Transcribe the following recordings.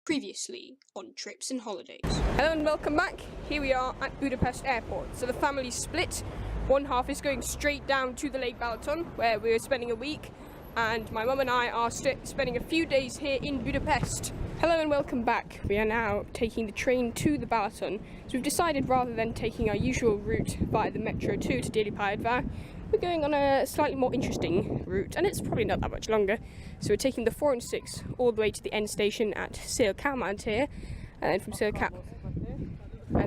Previously on Trips and Holidays. Hello and welcome back. Here we are at Budapest Airport. So the family's split. One half is going straight down to the Lake Balaton, where we're spending a week, and my mum and I are spending a few days here in Budapest. Hello and welcome back. We are now taking the train to the Balaton. So we've decided, rather than taking our usual route via the Metro 2 to Déli Pályaudvar, we're going on a slightly more interesting route, and it's probably not that much longer. So we're taking the 4 and 6 all the way to the end station at Székelymantér, and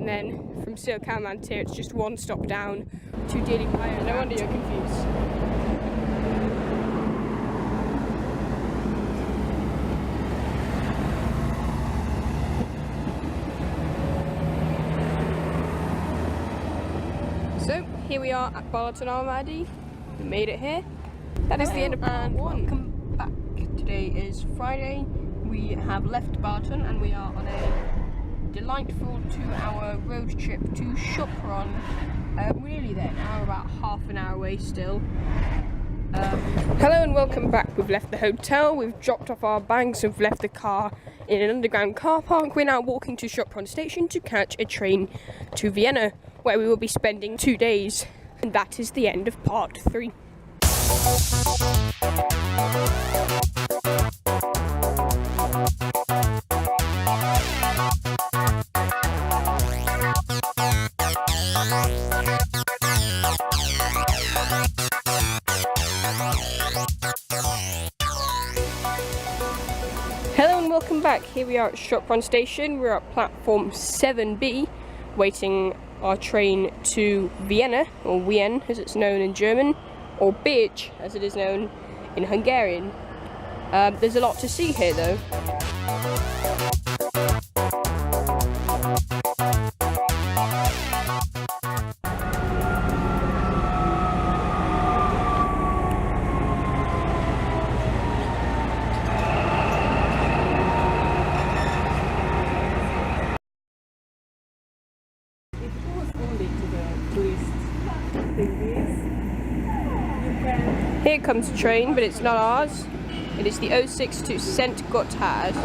then from Székelymantér it's just one stop down to Déli Pályaudvar. No wonder you're confused. So here we are at Balaton Almaty. We made it here. That is the end of part one. Welcome back. Today is Friday. We have left Balaton and we are on a delightful 2-hour road trip to Sopron. Really there now, about half an hour away still. Hello and welcome back. We've left the hotel, we've dropped off our bags, we've left the car in an underground car park. We're now walking to Sopron station to catch a train to Vienna, where we will be spending 2 days. And that is the end of part 3. Hello and welcome back. Here we are at Sopron station. We're at platform 7B, waiting our train to Vienna, or Wien as it's known in German, or Bécs as it is known in Hungarian. There's a lot to see here though. Here comes the train, but it's not ours. It is the 06 to St. Gotthard.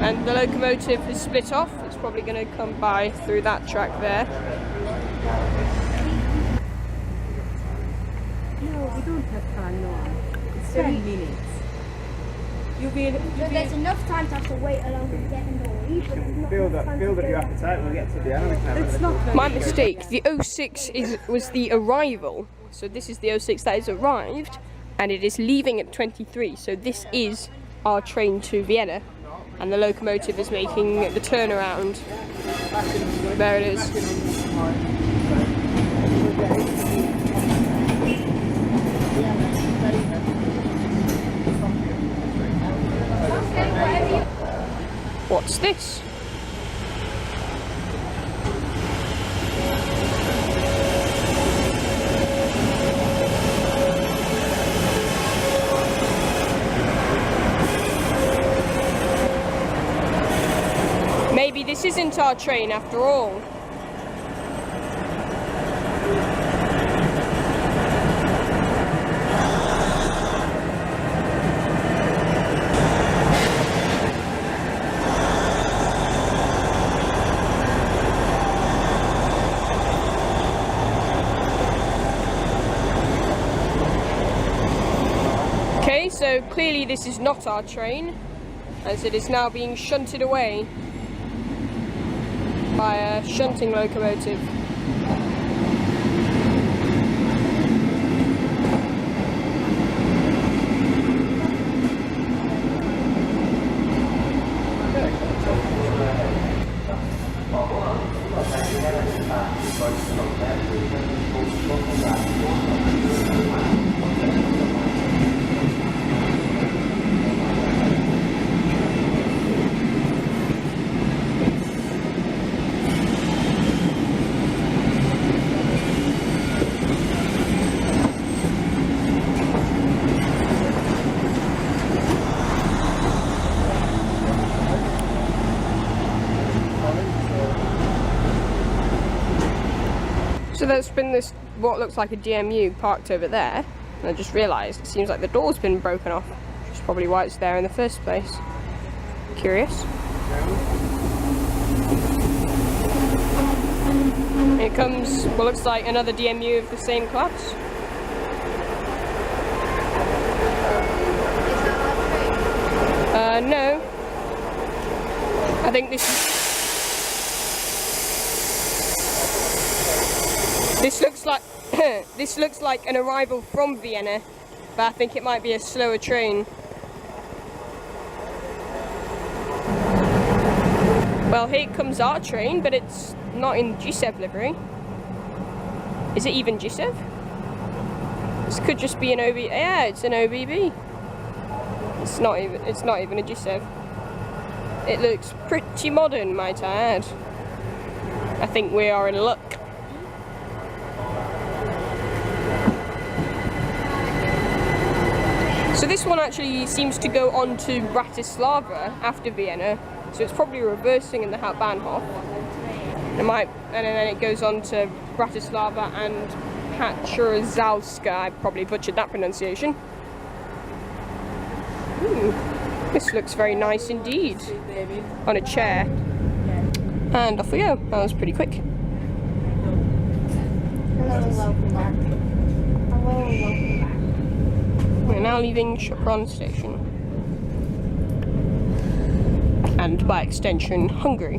And the locomotive has split off. It's probably going to come by through that track there. No, we don't have time, no. It's 7 minutes. There's enough time to have to wait along and get annoyed, but there's not Feel enough time that your appetite will get to Vienna. It's not very My mistake. The 06 was the arrival. So this is the 06 that has arrived, and it is leaving at 23. So this is our train to Vienna, and the locomotive is making the turnaround. There it is. What's this? Maybe this isn't our train after all. So clearly this is not our train, as it is now being shunted away by a shunting locomotive. So there's been this, what looks like a DMU parked over there, and I just realised it seems like the door's been broken off, which is probably why it's there in the first place. Curious. Here comes what looks like another DMU of the same class. No. I think this looks like this looks like an arrival from Vienna, but I think it might be a slower train. Well, here comes our train, but it's not in G7 livery. Is it even G7? This could just be an OB. Yeah, it's an OBB. It's not even a G7. It looks pretty modern, might I add. I think we are in luck. So this one actually seems to go on to Bratislava after Vienna, so it's probably reversing in the Hauptbanhof. And then it goes on to Bratislava and Hauptbanhof. I probably butchered that pronunciation. Ooh, this looks very nice indeed. On a chair. And off we go. That was pretty quick. Hello and welcome back. Hello and welcome back. We're now leaving Sopron station. And by extension, Hungary.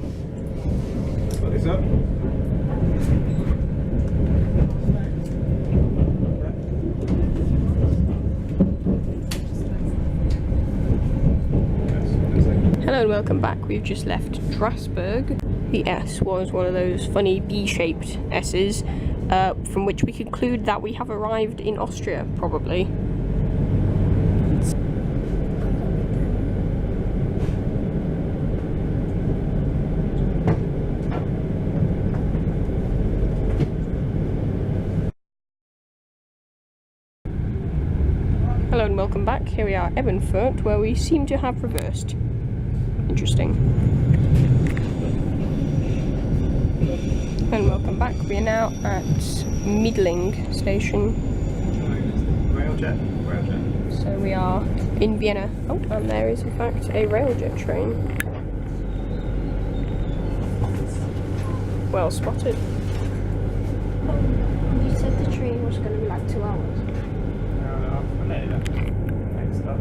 What is up? Hello and welcome back. We've just left Strasbourg. The S was one of those funny B-shaped S's, from which we conclude that we have arrived in Austria, probably. Hello and welcome back. Here we are at Ebenfurt, where we seem to have reversed. Interesting. And welcome back. We are now at Miedling station. Railjet. So we are in Vienna. Oh, and there is in fact a railjet train. Well spotted. You said the train was going to be like 2 hours. No, later. Next up.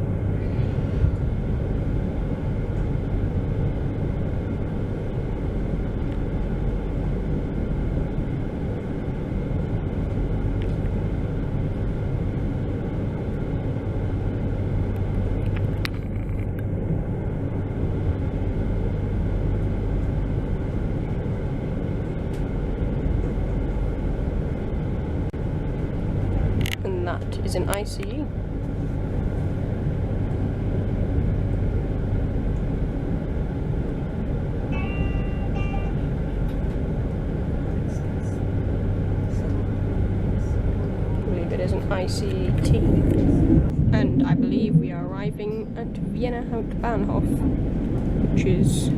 That is an ICE. I believe it is an ICT. And I believe we are arriving at Vienna Hauptbanhof, which is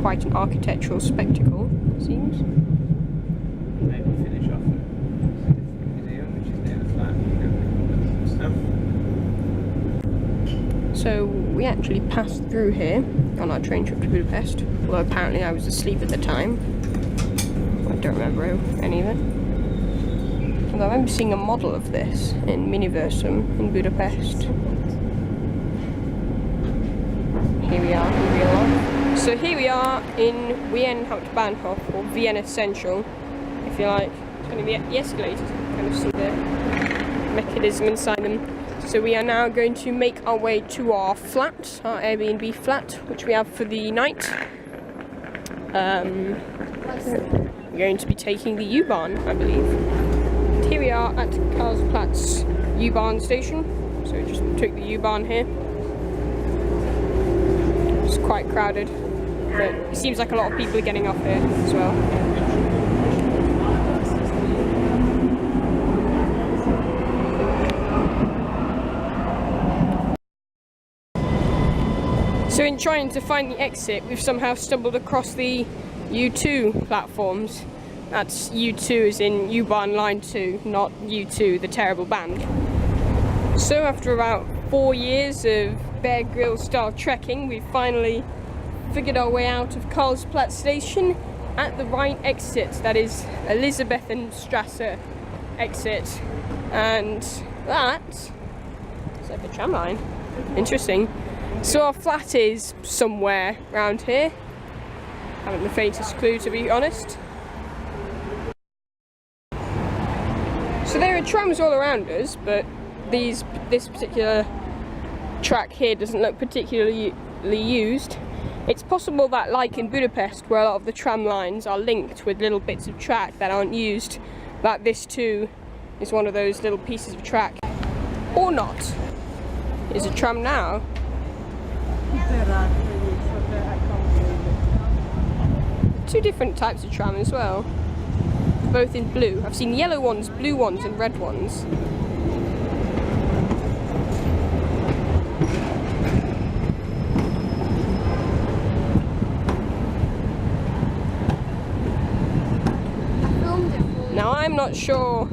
quite an architectural spectacle, it seems. Maybe finish off at the museum, which is near the flat, and stuff. So we actually passed through here on our train trip to Budapest, although apparently I was asleep at the time. I don't remember any of it. Although I remember seeing a model of this in Miniversum in Budapest. Here we are. So here we are in Vienna Hauptbahnhof, or Vienna Central, if you like. It's going to be the escalators, kind of see the mechanism inside them. So we are now going to make our way to our flat, our Airbnb flat, which we have for the night. We're going to be taking the U-Bahn, I believe. And here we are at Karlsplatz U-Bahn station. So we just took the U-Bahn here. It's quite crowded, but it seems like a lot of people are getting off here as well. So in trying to find the exit, we've somehow stumbled across the U2 platforms. That's U2 as in U-Bahn Line 2, not U2, the terrible band. So after about 4 years of Bear Grylls style trekking, we finally figured our way out of Karlsplatz station at the right exit, that is Elisabethenstrasse exit. And that is like a tram line. Interesting. So our flat is somewhere around here. Haven't the faintest clue, to be honest. So there are trams all around us, but this particular track here doesn't look particularly used. It's possible that, like in Budapest, where a lot of the tram lines are linked with little bits of track that aren't used, that this too is one of those little pieces of track. Or not. Is a tram now. Two different types of tram as well. Both in blue. I've seen yellow ones, blue ones and red ones. Now I'm not sure,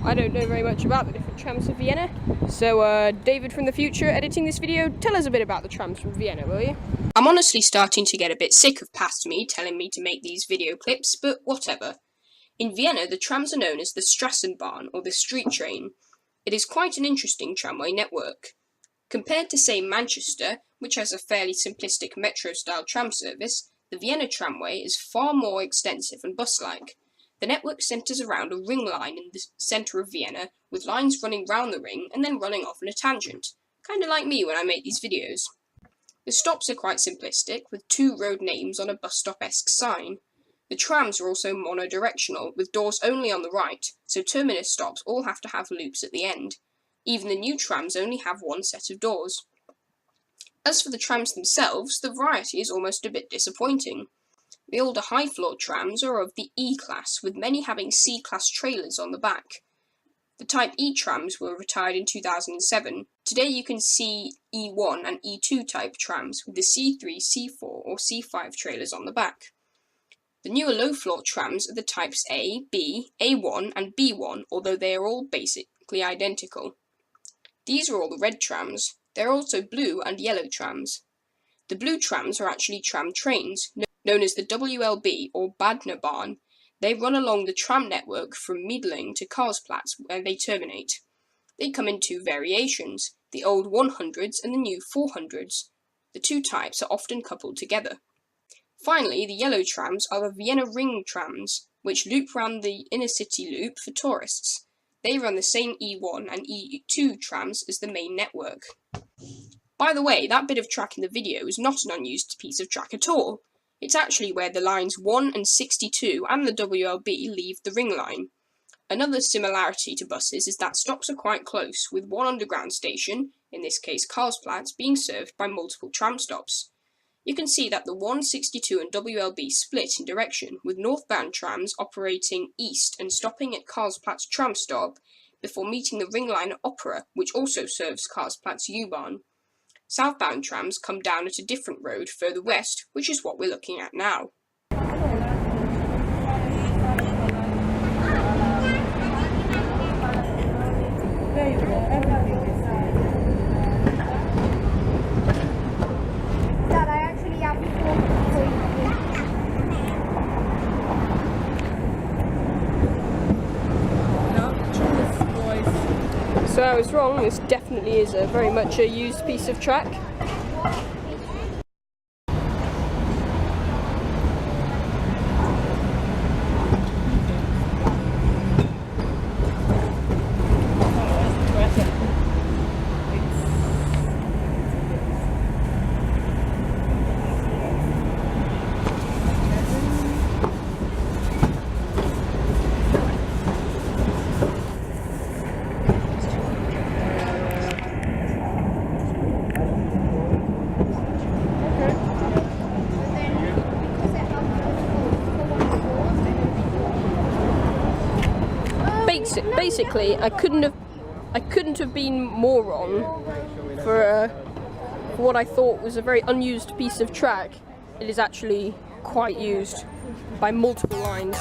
I don't know very much about the different trams of Vienna, so David from the future editing this video, tell us a bit about the trams from Vienna, will you? I'm honestly starting to get a bit sick of past me telling me to make these video clips, but whatever. In Vienna, the trams are known as the Strassenbahn, or the street train. It is quite an interesting tramway network. Compared to, say, Manchester, which has a fairly simplistic metro-style tram service, the Vienna tramway is far more extensive and bus-like. The network centres around a ring line in the centre of Vienna, with lines running round the ring and then running off in a tangent, kinda like me when I make these videos. The stops are quite simplistic, with 2 road names on a bus stop-esque sign. The trams are also monodirectional, with doors only on the right, so terminus stops all have to have loops at the end. Even the new trams only have 1 set of doors. As for the trams themselves, the variety is almost a bit disappointing. The older high-floor trams are of the E-class, with many having C-class trailers on the back. The Type E trams were retired in 2007. Today you can see E1 and E2 type trams with the C3, C4 or C5 trailers on the back. The newer low-floor trams are the types A, B, A1 and B1, although they are all basically identical. These are all the red trams. There are also blue and yellow trams. The blue trams are actually tram trains, known as the WLB or Badnerbahn. They run along the tram network from Miedling to Karlsplatz, where they terminate. They come in 2 variations, the old 100s and the new 400s. The 2 types are often coupled together. Finally, the yellow trams are the Vienna ring trams, which loop round the inner city loop for tourists. They run the same E1 and E2 trams as the main network. By the way, that bit of track in the video is not an unused piece of track at all. It's actually where the lines 1 and 62 and the WLB leave the ring line. Another similarity to buses is that stops are quite close, with one underground station, in this case Karlsplatz, being served by multiple tram stops. You can see that the 1, 62 and WLB split in direction, with northbound trams operating east and stopping at Karlsplatz tram stop before meeting the ring line at Opera, which also serves Karlsplatz U-Bahn. Southbound trams come down at a different road further west, which is what we're looking at now. Dad, I actually have 4 So I was wrong, this definitely is very much a used piece of track. Basically, I couldn't have been more wrong for what I thought was a very unused piece of track. it is actually quite used by multiple lines.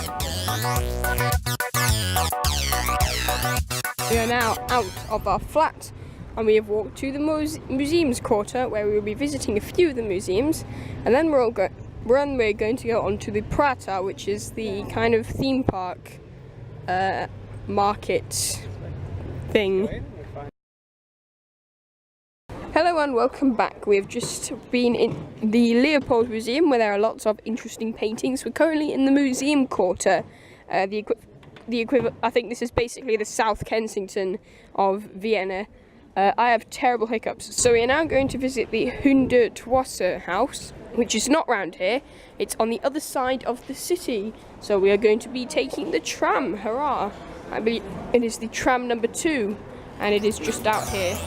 We are now out of our flat and we have walked to the museums quarter where we will be visiting a few of the museums, and then we're going to go on to the Prater, which is the kind of theme park market thing. Hello and welcome back. We have just been in the Leopold Museum where there are lots of interesting paintings. We're currently in the museum quarter. The equivalent, I think this is basically the South Kensington of Vienna. I have terrible hiccups. So we are now going to visit the Hundertwasser house, which is not round here. It's on the other side of the city. So we are going to be taking the tram. Hurrah! I believe it is the tram number 2 and it is just out here.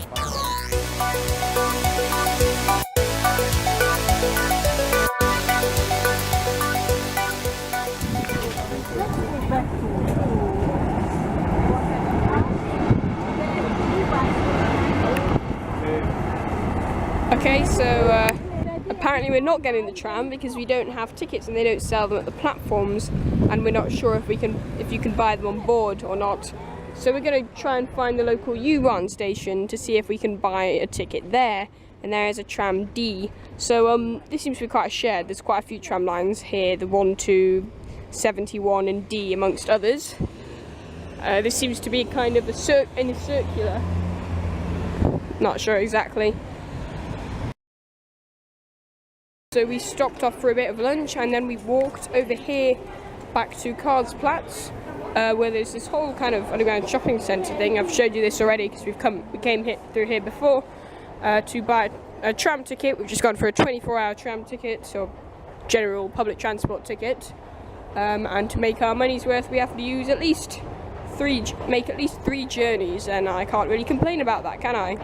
Okay, so apparently we're not getting the tram because we don't have tickets and they don't sell them at the platforms, and we're not sure if you can buy them on board or not. So we're going to try and find the local U-Bahn station to see if we can buy a ticket there, and there is a tram D. So this seems to be quite shared. There's quite a few tram lines here, the 1, 2, 71 and D amongst others. This seems to be kind of a circular. Not sure exactly. So we stopped off for a bit of lunch and then we walked over here back to Karlsplatz, where there's this whole kind of underground shopping centre thing. I've showed you this already because we came through here before to buy a tram ticket. We've just gone for a 24-hour tram ticket, so general public transport ticket. And to make our money's worth, we have to use make at least 3 journeys, and I can't really complain about that, can I?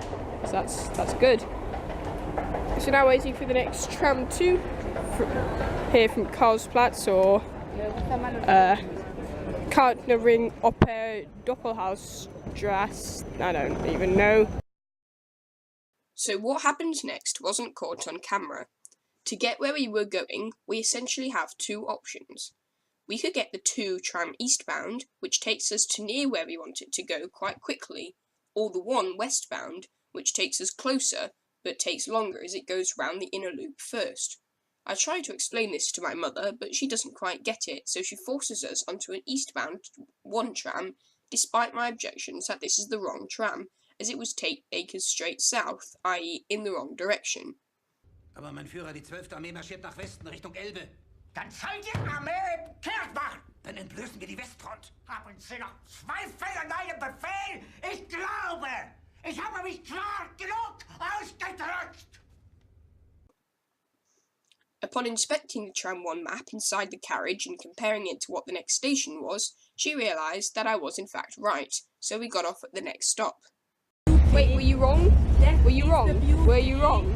So that's good. So now waiting for the next tram 2 here from Karlsplatz, or Ring Oper Doppelhausstrasse. I don't even know. So what happened next wasn't caught on camera. To get where we were going, we essentially have 2 options. We could get the 2 tram eastbound, which takes us to near where we want it to go quite quickly, or the 1 westbound, which takes us closer, but takes longer as it goes round the inner loop first. I try to explain this to my mother, but she doesn't quite get it, so she forces us onto an eastbound 1 tram, despite my objections that this is the wrong tram, as it was take us straight south, i.e. in the wrong direction. Aber mein Führer, die 12. Armee marschiert nach Westen, Richtung Elbe. Dann soll die Armee kehrt machen! Dann entblößen wir die Westfront. Haben Sie noch Zweifel an meinem Befehl? Ich glaube, ich habe mich klar genug ausgedrückt! Upon inspecting the tram 1 map inside the carriage and comparing it to what the next station was, she realised that I was in fact right, so we got off at the next stop. Wait, were you wrong? Were you wrong? Were you wrong?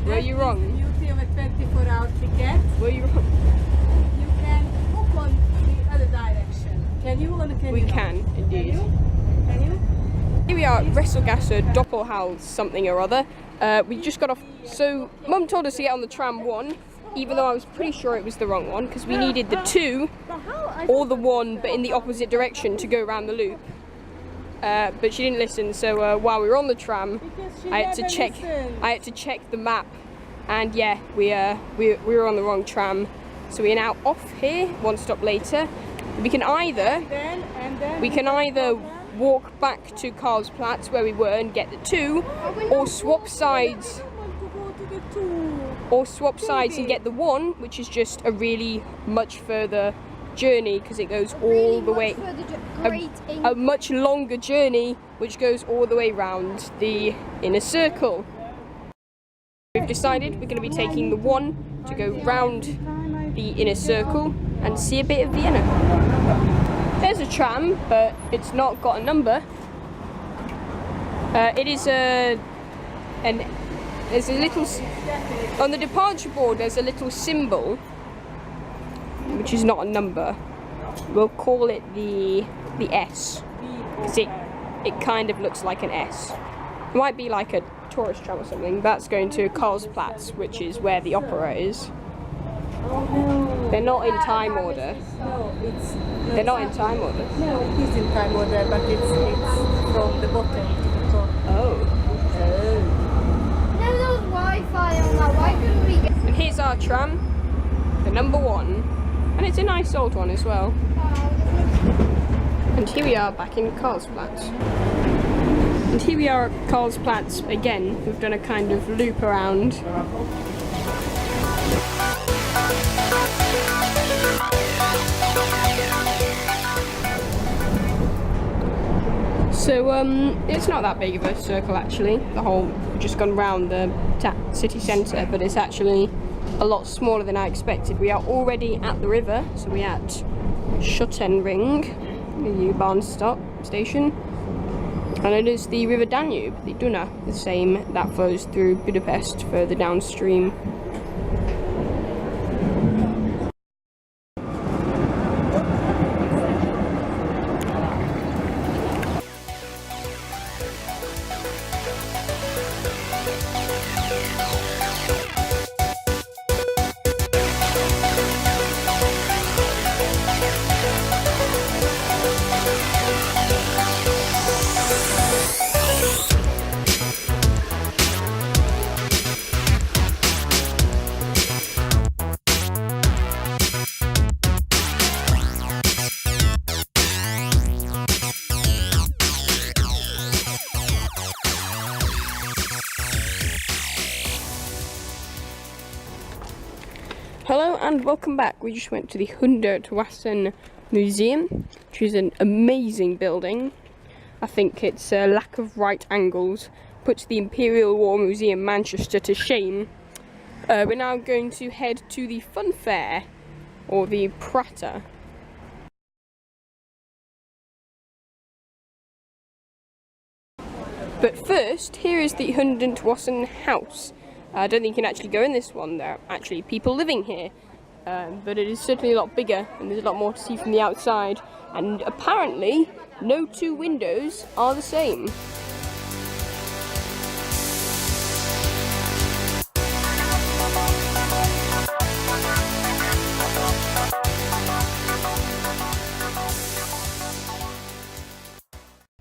Were you wrong? The beauty of a 24-hour ticket. Were you wrong? You can hook on the other direction. Can you or can you? We can, indeed. Can you? Here we are at Wresselgasse Doppelhaus something or other. We just got off. So Mum told us to get on the tram 1, even though I was pretty sure it was the wrong one, because we needed the 2 or the 1, but in the opposite direction to go around the loop. But she didn't listen. So while we were on the tram, I had to check the map, and yeah, we were on the wrong tram. So we are now off here. 1 stop later. We can either walk back to Karlsplatz where we were and get the 2, or swap sides. Or swap sides and get the 1, which is just a really much further journey because it goes all the way. A much longer journey which goes all the way round the inner circle. We've decided we're going to be taking the 1 to go round the inner circle and see a bit of Vienna. There's a tram, but it's not got a number. It is there's a little, on the departure board there's a little symbol, which is not a number. We'll call it the S, because it kind of looks like an S. It might be like a tourist tram or something. That's going to Karlsplatz, which is where the opera is. They're not in time order. No, it's... They're not in time order. No, it is in time order, but it's from the bottom to the top. Oh. No, there was Wi-Fi on that. Why couldn't we get... And here's our tram, the number 1. And it's a nice old one as well. And here we are back in Karlsplatz. And here we are at Karlsplatz again. We've done a kind of loop around. So it's not that big of a circle actually. The whole just gone round the city centre, but it's actually a lot smaller than I expected. We are already at the river, so we're at Schottenring, the U-Bahn stop station, and it is the River Danube, the Dunaj, the same that flows through Budapest further downstream. Hello and welcome back. We just went to the Hundertwasser Museum, which is an amazing building. I think its lack of right angles puts the Imperial War Museum Manchester to shame. We're now going to head to the fun fair, or the Prater. But first, here is the Hundertwasser house. I don't think you can actually go in this one. There are actually people living here, but it is certainly a lot bigger and there's a lot more to see from the outside, and apparently no two windows are the same.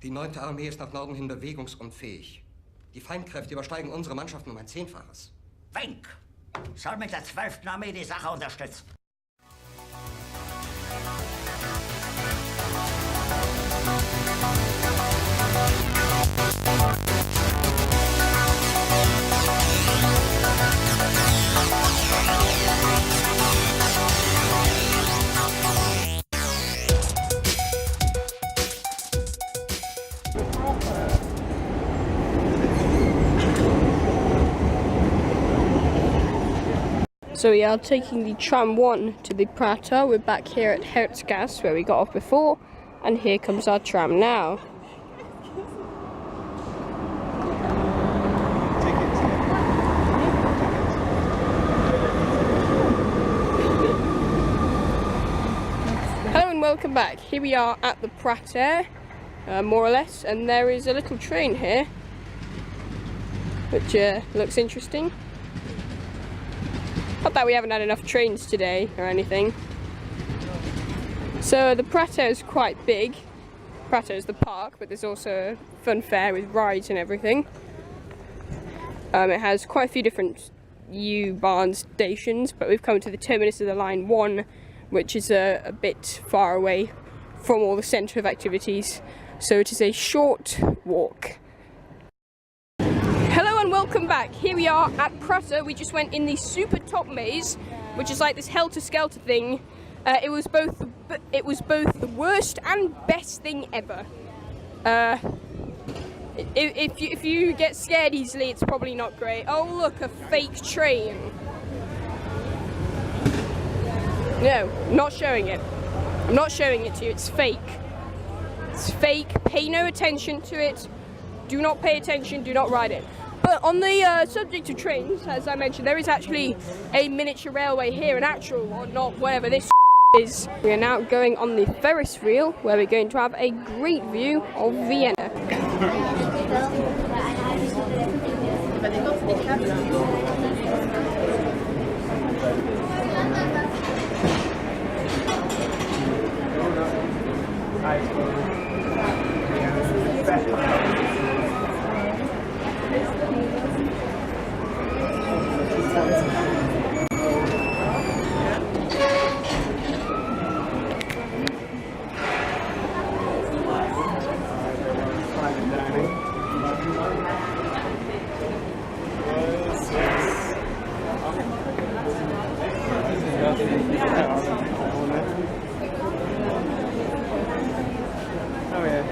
Die 9. Armee ist nach Norden hin bewegungsunfähig. Die Feindkräfte übersteigen unsere Mannschaften um ein 10-faches. Wenk soll mit der 12. Armee die Sache unterstützen. So we are taking the tram 1 to the Prater. We're back here at Herzgas where we got off before, and here comes our tram now. Hello and welcome back. Here we are at the Prater, more or less, and there is a little train here which looks interesting. Not that we haven't had enough trains today or anything. So the Prater is quite big. Prater is the park, but there's also a fun fair with rides and everything. It has quite a few different U-Bahn stations, but we've come to the terminus of the line 1, which is a bit far away from all the centre of activities. So it is a short walk. Hello and welcome back. Here we are at Prater. We just went in the super top maze, which is like this helter-skelter thing. It was both the worst and best thing ever. If you get scared easily, it's probably not great. Oh look, a fake train. No, I'm not showing it. I'm not showing it to you. It's fake. It's fake. Pay no attention to it. Do not pay attention. Do not ride it. But on the subject of trains, as I mentioned, there is actually a miniature railway here, an actual one, not whatever this is. We are now going on the Ferris wheel, where we're going to have a great view of Vienna. Oh yeah.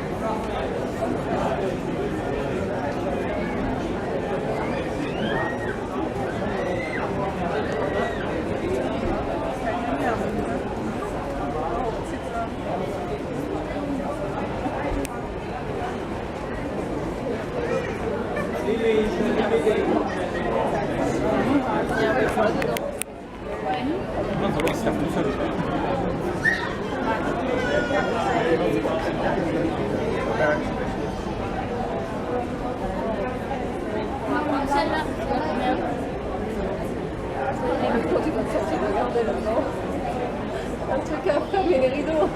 Un truc à fermer les rideaux.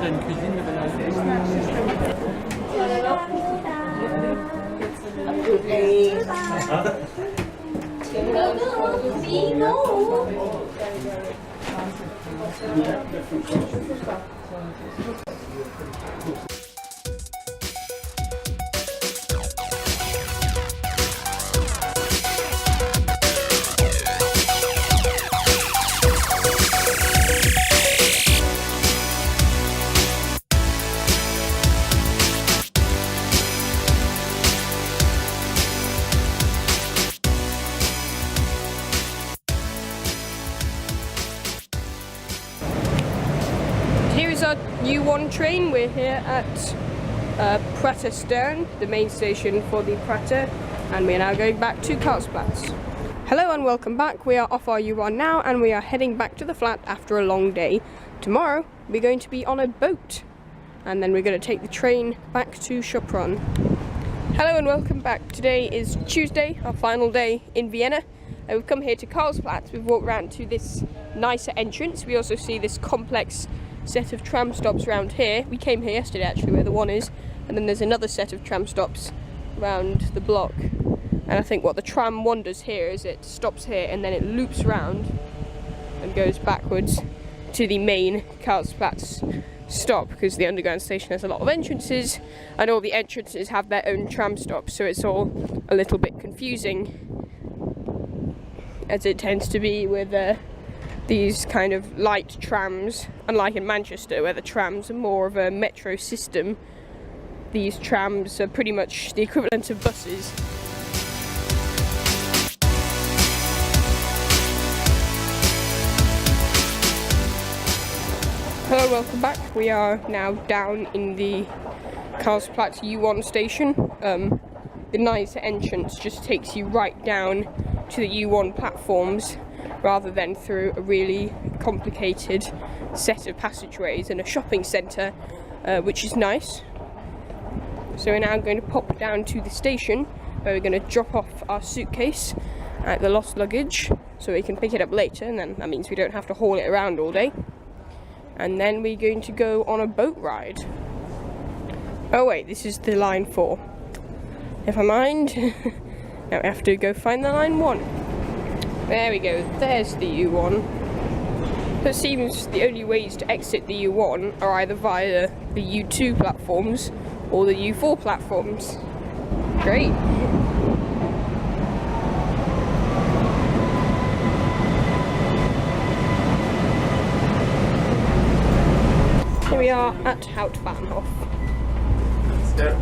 T'as une cuisine Here is our U1 train. We're here at Prater Stern, the main station for the Prater, and we are now going back to Karlsplatz. Hello and welcome back. We are off our U1 now and we are heading back to the flat after a long day. Tomorrow we're going to be on a boat and then we're going to take the train back to Sopron. Hello and welcome back. Today is Tuesday, our final day in Vienna. And we've come here to Karlsplatz. We've walked around to this nicer entrance. We also see this complex set of tram stops around here. We came here yesterday actually where the one is, and then there's another set of tram stops around the block. And I think what the tram one does here is it stops here and then it loops round and goes backwards to the main Karlsplatz stop, because the underground station has a lot of entrances and all the entrances have their own tram stops, so it's all a little bit confusing, as it tends to be with these kind of light trams. Unlike in Manchester where the trams are more of a metro system, these trams are pretty much the equivalent of buses. Hello, welcome back. We are now down in the Karlsplatz U1 station. The nice entrance just takes you right down to the U1 platforms rather than through a really complicated set of passageways and a shopping centre, which is nice. So we're now going to pop down to the station where we're going to drop off our suitcase at the lost luggage so we can pick it up later, and then that means we don't have to haul it around all day. And then we're going to go on a boat ride. Oh wait, this is the line 4. Never mind. Now we have to go find the line 1. There we go, there's the U1. So it seems the only ways to exit the U1 are either via the U2 platforms or the U4 platforms. Great. Here we are at Hauptbanhof. Let's go.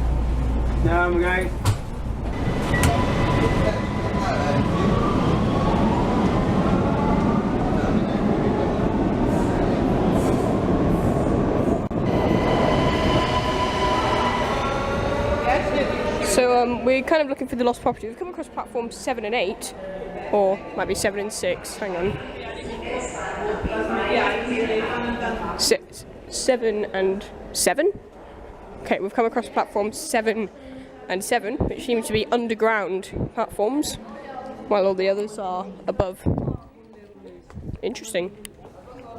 Now I'm going. So we're kind of looking for the lost property. We've come across platforms 7 and 8, or might be 7 and 6. Hang on. 7 and 7. Okay, we've come across platforms 7 and 7, which seem to be underground platforms, while all the others are above. Interesting.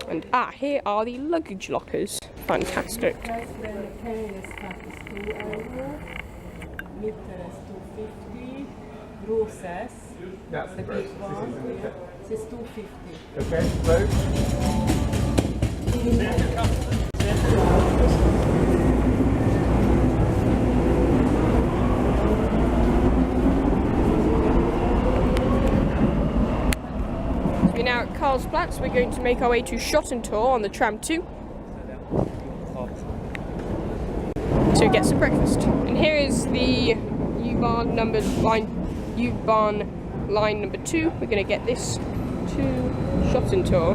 And here are the luggage lockers. Fantastic. Mittleres 250, grosses That's the gross. This is 250. Okay, road. We're now at Karlsplatz. We're going to make our way to Schottentor on the tram 2 to get some breakfast. And here is the U-Bahn line number 2. We're going to get this to Schottentor.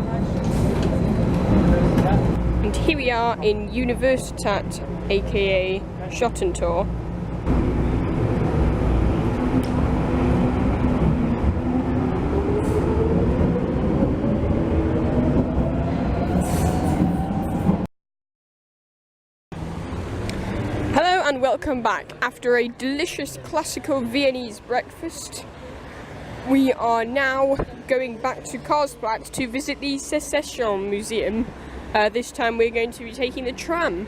And here we are in Universität, aka Schottentor. Hello and welcome back. After a delicious classical Viennese breakfast, we are now going back to Karlsplatz to visit the Secession Museum. This time we're going to be taking the tram.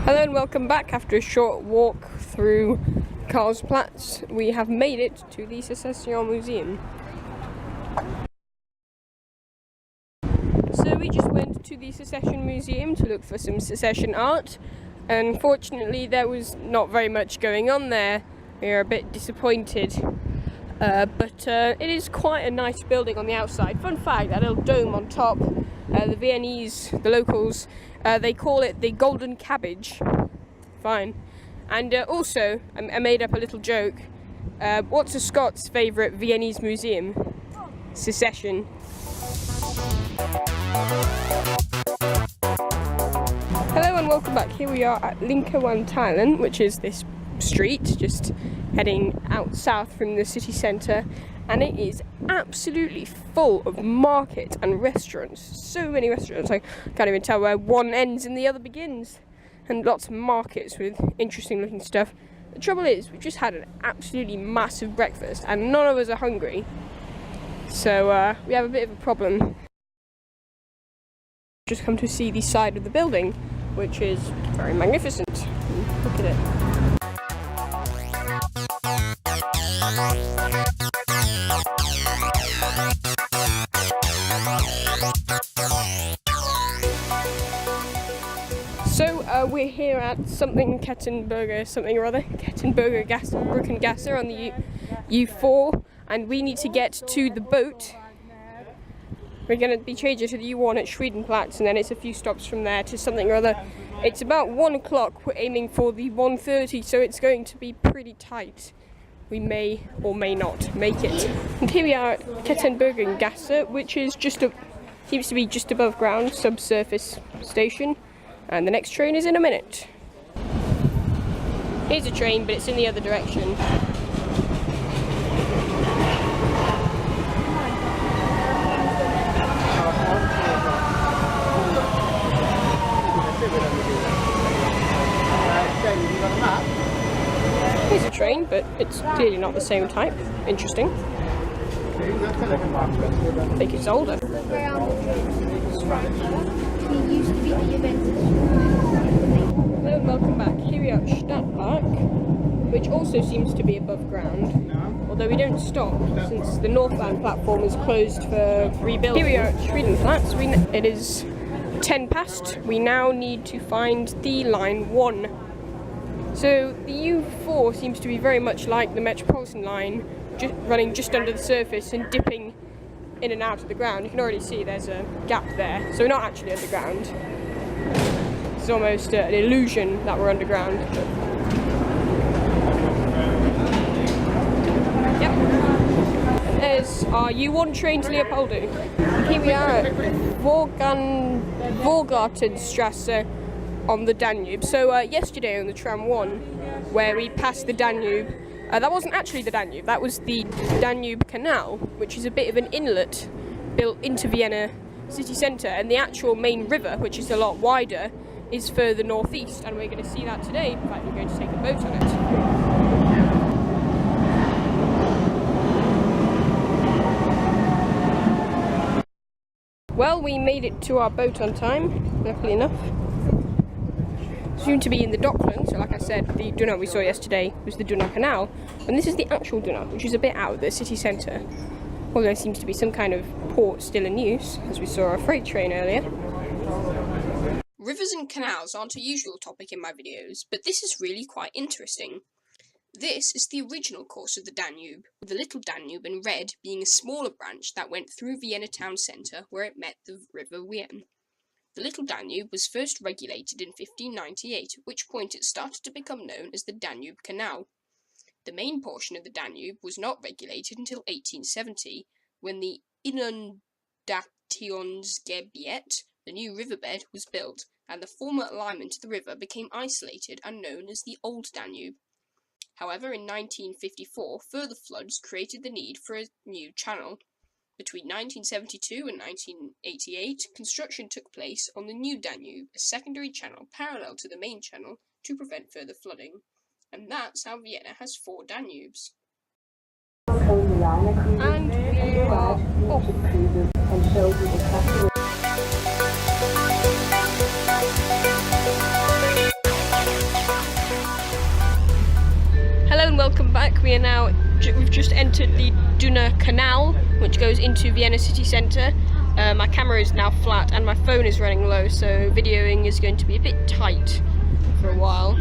Hello and welcome back. After a short walk through Karlsplatz, we have made it to the Secession Museum. So we just went to the Secession Museum to look for some secession art. Unfortunately, there was not very much going on there. We are a bit disappointed. But it is quite a nice building on the outside. Fun fact, that little dome on top, the Viennese, the locals, they call it the Golden Cabbage. Fine. And also, I made up a little joke. What's a Scots favourite Viennese museum? Secession. Hello and welcome back. Here we are at Linkerwandtalen, which is this street just heading out south from the city centre, and it is absolutely full of markets and restaurants. So many restaurants, I can't even tell where one ends and the other begins, and lots of markets with interesting looking stuff. The trouble is, we've just had an absolutely massive breakfast and none of us are hungry, so we have a bit of a problem. Just come to see the side of the building, which is very magnificent. Look at it. So we're here at something Kettenberger, something or other, Kettenberger Brückengasse on the U4, and we need to get to the boat. We're going to be changing to the U1 at Schwedenplatz, and then it's a few stops from there to something or other. It's about 1 o'clock, we're aiming for the 1:30, so it's going to be pretty tight. We may or may not make it. And here we are at Kettenbergengasse, which is seems to be just above ground, subsurface station. And the next train is in a minute. Here's a train, but it's in the other direction. Here's a train, but it's clearly not the same type. Interesting. I think it's older. He used to be the Juventus. Hello and welcome back. Here we are at Stadtpark, which also seems to be above ground, although we don't stop since the northbound platform is closed for rebuilding. Here we are at Schwedenplatz. It is 10 past. We now need to find the line 1. So the U4 seems to be very much like the Metropolitan line, running just under the surface and dipping in and out of the ground. You can already see there's a gap there, so we're not actually underground. It's almost an illusion that we're underground. Yep. And there's our U1 train to Leopold. Here we are at Vorgartenstrasse on the Danube. So yesterday on the tram 1, where we passed the Danube, That wasn't actually the Danube, that was the Danube Canal, which is a bit of an inlet built into Vienna city centre, and the actual main river, which is a lot wider, is further northeast, and we're going to see that today. In fact, we're going to take a boat on it. Well, we made it to our boat on time, luckily enough. Soon to be in the Docklands, so like I said, the Donau we saw yesterday was the Donau Canal, and this is the actual Donau, which is a bit out of the city centre. Although there seems to be some kind of port still in use, as we saw a freight train earlier. Rivers and canals aren't a usual topic in my videos, but this is really quite interesting. This is the original course of the Danube, with the Little Danube in red being a smaller branch that went through Vienna town centre where it met the River Vienne. The Little Danube was first regulated in 1598, at which point it started to become known as the Danube Canal. The main portion of the Danube was not regulated until 1870, when the Inundationsgebiet, the new riverbed, was built, and the former alignment of the river became isolated and known as the Old Danube. However, in 1954, further floods created the need for a new channel. Between 1972 and 1988, construction took place on the new Danube, a secondary channel parallel to the main channel to prevent further flooding. And that's how Vienna has 4 Danubes. And we are off. Hello and welcome back. We've just entered the Donau Canal, which goes into Vienna city centre. My camera is now flat and my phone is running low, so videoing is going to be a bit tight for a while.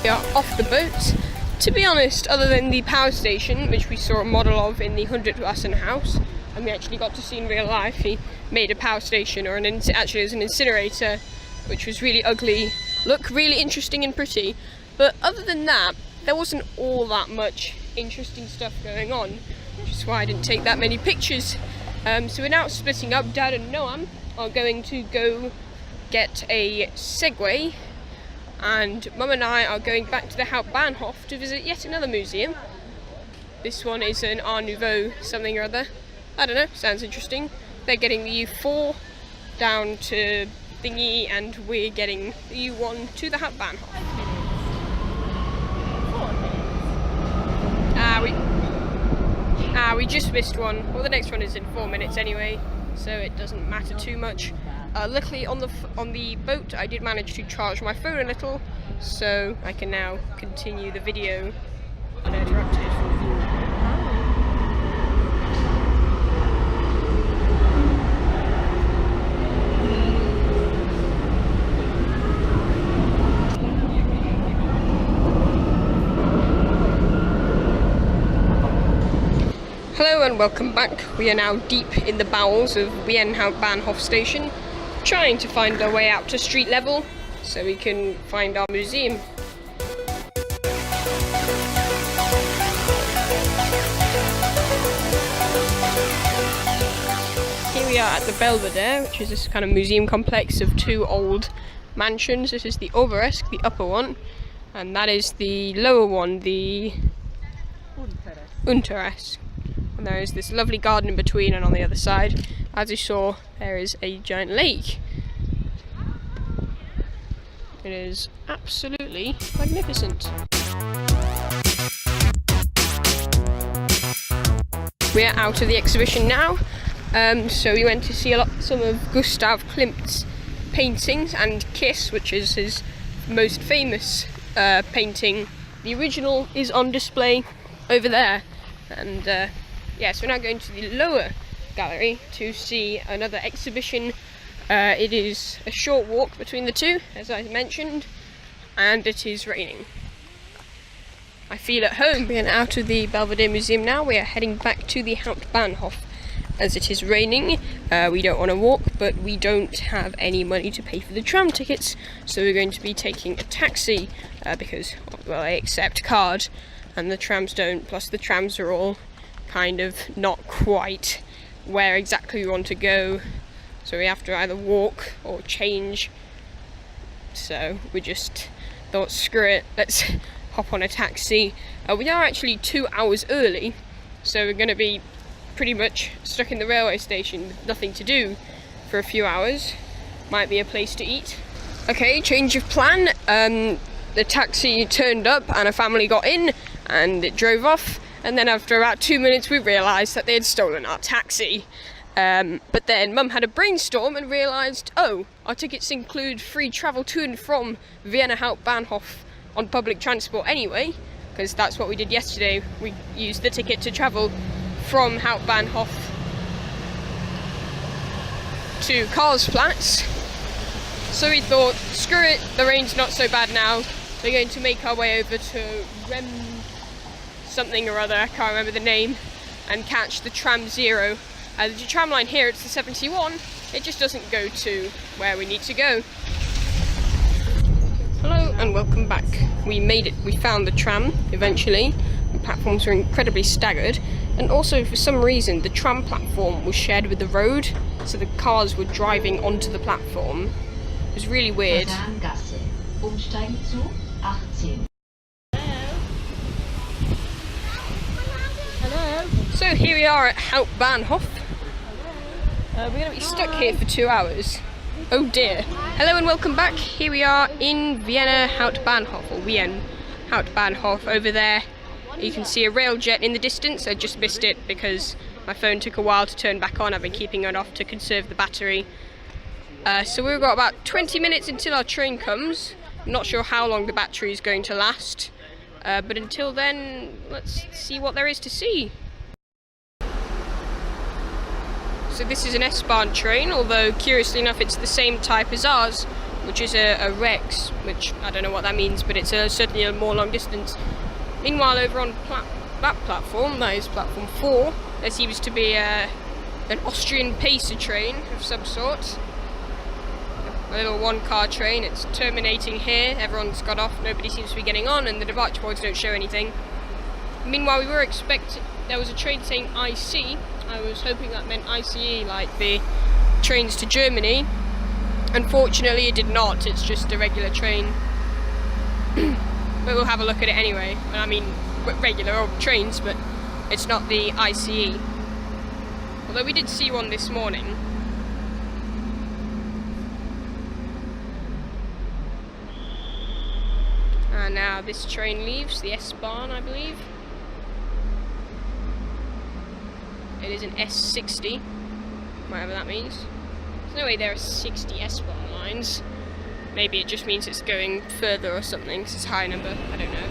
We are off the boat. To be honest, other than the power station, which we saw a model of in the Hundertwasser house, and we actually got to see in real life, he made a power station, or actually it was an incinerator, which was really ugly, looked really interesting and pretty, but other than that, there wasn't all that much interesting stuff going on, which is why I didn't take that many pictures. So we're now splitting up. Dad and Noam are going to go get a Segway, and Mum and I are going back to the Hauptbanhof to visit yet another museum. This one is an Art Nouveau something or other. I don't know, sounds interesting. They're getting the U4 down to thingy, and we're getting the U1 to the Hauptbanhof. We just missed one. Well, the next one is in 4 minutes anyway, so it doesn't matter too much. Luckily on the boat I did manage to charge my phone a little, so I can now continue the video uninterrupted. Hello and welcome back. We are now deep in the bowels of Vienna Hauptbahnhof station, trying to find our way out to street level so we can find our museum. Here we are at the Belvedere, which is this kind of museum complex of 2 old mansions. This is the Oberesk, the upper one, and that is the lower one, the Unteresk. And there is this lovely garden in between, and on the other side, as you saw, there is a giant lake. It is absolutely magnificent. We are out of the exhibition now, so we went to see some of Gustav Klimt's paintings, and Kiss, which is his most famous painting. The original is on display over there, and yes, we're now going to the lower gallery to see another exhibition. It is a short walk between the two, as I mentioned, and it is raining. I feel at home. We are out of the Belvedere Museum now. We are heading back to the Hauptbahnhof. As it is raining, we don't want to walk, but we don't have any money to pay for the tram tickets, so we're going to be taking a taxi, because, well, they accept card, and the trams don't, plus the trams are all kind of not quite where exactly we want to go, so we have to either walk or change. So we just thought, screw it, let's hop on a taxi. We are actually 2 hours early, so we're going to be pretty much stuck in the railway station with nothing to do for a few hours. Might be a place to eat. Okay, change of plan. The taxi turned up and a family got in and it drove off, and then after about 2 minutes we realised that they had stolen our taxi. But then Mum had a brainstorm and realised, oh, our tickets include free travel to and from Vienna Hauptbanhof on public transport anyway, because that's what we did yesterday. We used the ticket to travel from Hauptbahnhof to Karlsplatz. So we thought, screw it, the rain's not so bad now. We're going to make our way over to something or other, I can't remember the name, and catch the tram 0. The tram line here, it's the 71, it just doesn't go to where we need to go. Hello and welcome back. We made it, we found the tram eventually. The platforms were incredibly staggered, and also for some reason the tram platform was shared with the road, so the cars were driving onto the platform. It was really weird. So here we are at Hauptbahnhof. We're going to be stuck here for 2 hours. Oh dear. Hello and welcome back. Here we are in Vienna Hauptbahnhof, or Wien Hauptbahnhof. Over there you can see a rail jet in the distance. I just missed it because my phone took a while to turn back on. I've been keeping it off to conserve the battery. So we've got about 20 minutes until our train comes. I'm not sure how long the battery is going to last. But until then, let's see what there is to see. So this is an S-Bahn train, although curiously enough it's the same type as ours, which is a Rex, which I don't know what that means, but it's certainly a more long distance. Meanwhile, over on that platform, that is platform 4, there seems to be an Austrian pacer train of some sort. A little one-car train. It's terminating here, everyone's got off, nobody seems to be getting on, and the departure boards don't show anything. Meanwhile, we were expecting, there was a train saying IC. I was hoping that meant ICE, like the trains to Germany. Unfortunately, it did not. It's just a regular train. But we'll have a look at it anyway. I mean, regular old trains, but it's not the ICE. Although we did see one this morning. And now this train leaves, the S-Bahn, I believe. It is an S60, whatever that means. There's no way there are 60 S-Bahn lines. Maybe it just means it's going further or something, because it's a high number, I don't know.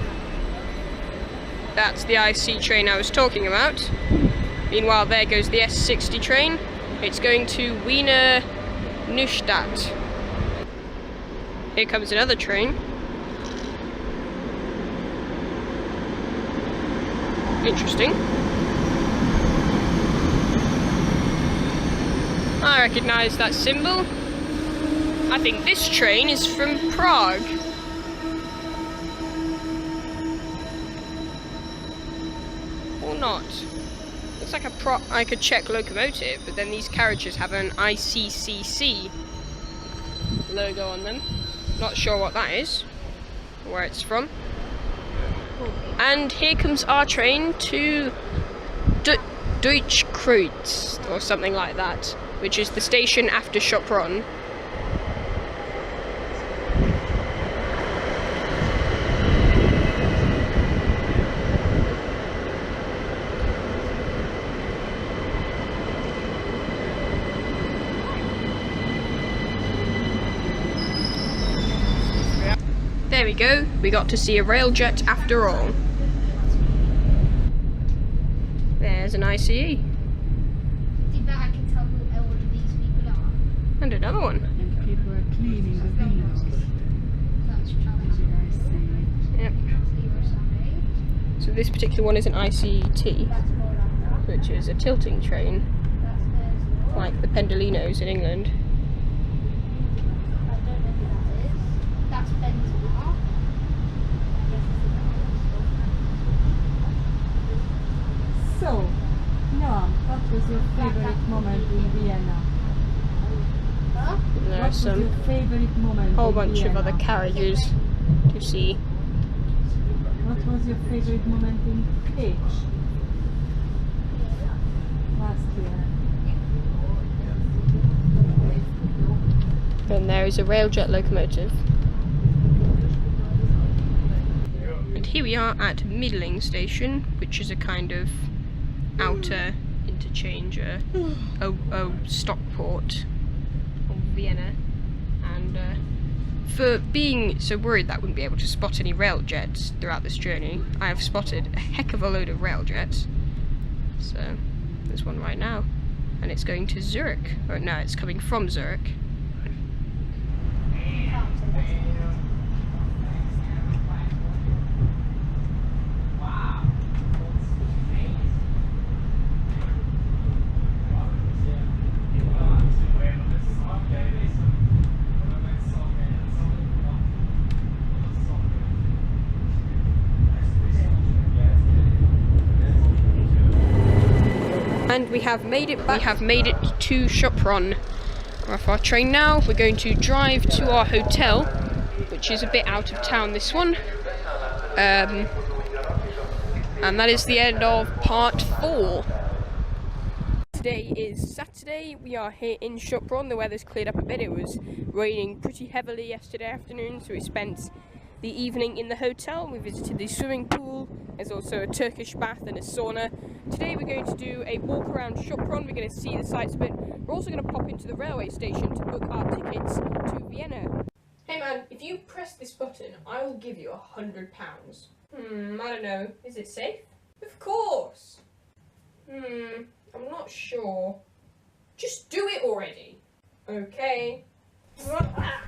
That's the IC train I was talking about. Meanwhile, there goes the S60 train. It's going to Wiener Neustadt. Here comes another train. Interesting. I recognise that symbol. I think this train is from Prague. Or not. Looks like a Czech locomotive, but then these carriages have an ICCC logo on them. Not sure what that is, or where it's from. And here comes our train to Deutschkreuz, or something like that, which is the station after Sopron. There we go, we got to see a railjet after all. There's an ICE. I can tell who all of these people are. And another one. And people are cleaning the wheels. Yep. So this particular one is an ICT, which is a tilting train, like the Pendolinos in England. That's Benzema. So, Noam, what was your favorite moment there's What was your some favorite moment whole in bunch of Vienna? other carriages to see. What was your favorite moment in Phew? Last year. And there is a railjet locomotive. And here we are at Middling Station, which is a kind of outer interchange, stop port of Vienna. And for being so worried that I wouldn't be able to spot any rail jets throughout this journey, I have spotted a heck of a load of rail jets. So there's one right now, and it's going to Zurich. Or no, it's coming from Zurich. And we have made it back. We have made it to Sopron. We're off our train now. We're going to drive to our hotel, which is a bit out of town, this one. And that is the end of part 4. Today is Saturday. We are here in Sopron. The weather's cleared up a bit. It was raining pretty heavily yesterday afternoon, so we spent the evening in the hotel. We visited the swimming pool. There's also a Turkish bath and a sauna. Today we're going to do a walk around Sopron. We're going to see the sights a bit. We're also going to pop into the railway station to book our tickets to Vienna. Hey man, if you press this button, I will give you £100. I don't know. Is it safe? Of course. I'm not sure. Just do it already. Okay. Ah.